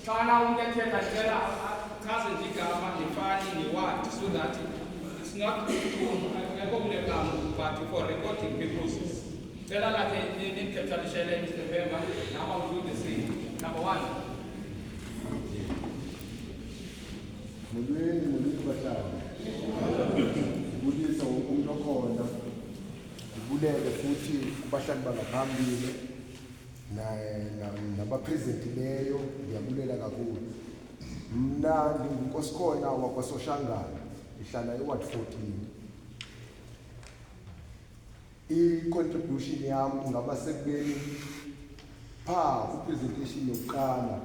Xana umthetha ndicela achaze nje igama nefani newadi so that it's not ngekho kule gama but for recording purposes. Cela lakhe nimkhethalishele Mr. Bemba. Now I'll do the same. Number one. Molweni bahlali. Ubulisa umuntu okhona. Ubulele futhi kubahlali bangaphambili nabapresentileyo ngiyabulela kakhulu. Mna ngingukosikhona wakwaSoshangana, ngihlala eWard 14. I-contribution yami ingaba sekubeni presentation yokuqala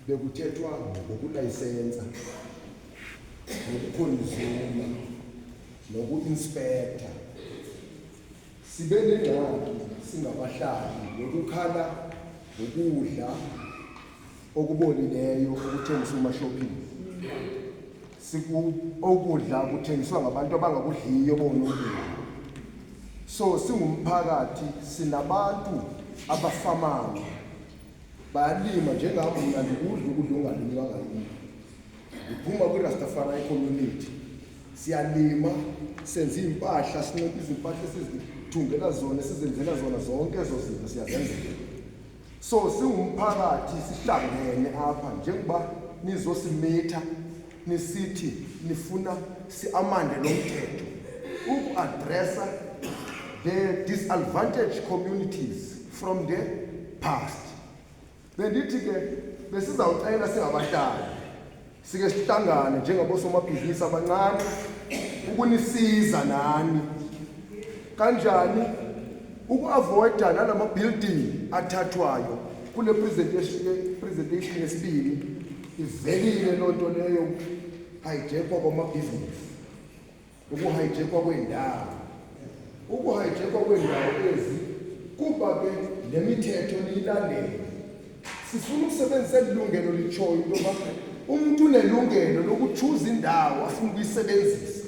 bekuthethwa ngokulayisensa, ngokukhonzuma, noku-inspector. Sibe nengxaki singabahlali ngokukhala ngokudla okubolileyo okuthengiswa emashopini. Okudla kuthengiswa ngabantu abangakudliyo bonokudla. So singumphakathi sinabantu abafamayo bayalima njengami mina ngikudla ukudla ongalimiwanga yini. Ngiphuma kwi-Rastafari community. Siyalima, senza impahla, sinqoba izimpahla esizithungela zona, sizenzela zona zonke ezo zinto siyazenzela. So singumphakathi sihlangene apha njengoba nizosimitha nisithi nifuna siamande lo mthetho uku-addressa the disadvantaged communities from the past. Bendithi ke besizawucela singabahlali sike sihlangane njengabosomabhizinisi abancane ukunisiza nani kanjani uku-avoida nalama building athathwayo kule presentation yesibili. Ivelile loo nto leyo hijackwa kwamabhizinisi, ukuhijackwa kweendawo, ukuhijackwa kweendawo ezi kuba ke le mithetho niyilandele. Sifuna ukusebenzisa ilungelo litshoyo into yoba umuntu unelungelo lokuchuza indawo afuna ukuyisebenzisa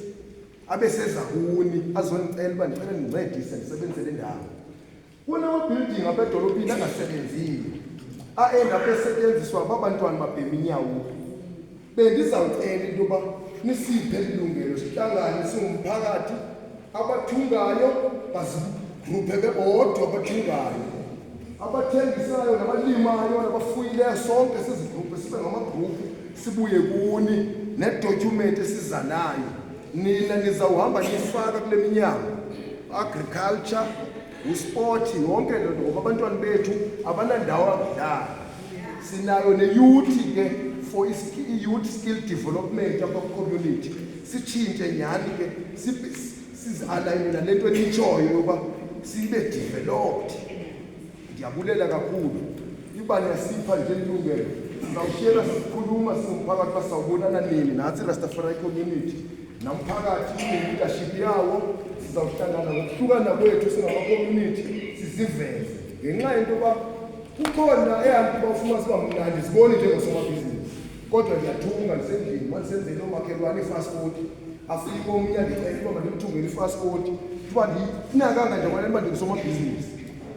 abe seza kuni azonicela uba ndicela ndincedise ndisebenzele indawo. Kunama-building apha edolophini angasebenzile aenda apha esetyenziswa abantwana babhema inyawo. Bendizawucela into yoba nisiphe ilungelo sihlangane singumphakathi, abathungayo bazigruphe bebodwa abathungayo, abathengisayo nabalimayo nabafuyileyo sonke sizigruphe sibe ngamagruphu sibuye kuni nedocument esiza nayo. Nina nizawuhamba nifaka kule minyango agriculture, usport, yonke loo nto ngoba abantwana bethu abanandawo akudlala. Sinayo ne-youth ke for i-youth skill development apha community. Sitshintshe nyhani ke sizi-alayine nale nto enitshoyo yoba sibe developed. Ndiyabulela kakhulu. Iba niyasipha nje ilungelo. Sizawushiyela sikhuluma singumphakathi basawubonana nini nathi i-Rastafari community namphakathi i-leadership yawo. Sizawuhlangana ngokuhlukana kwethu singama-community siziveze ngenxa yento yoba kukhona ehambi bafuna siba mnandi sibone njengosomabhizinisi. Kodwa ndiyathunga ndisendlini mandisenzele omakhelwane i-fast food, afike omnye andicela uba mandimthungele i-fast food kuba ndinakanga njengoba uba ndingusomabhizinisi.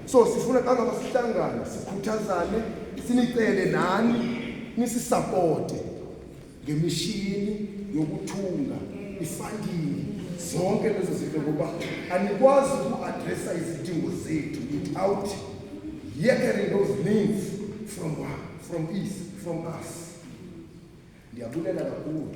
So sifuna kangaba sihlangane sikhuthazane sinicele nani nisisapote ngemishini yokuthunga, ifunding, zonke lezo zinto ngoba anikwazi uku-adressa izidingo zethu without hearing those needs from us. Ndiyabulela kakhulu.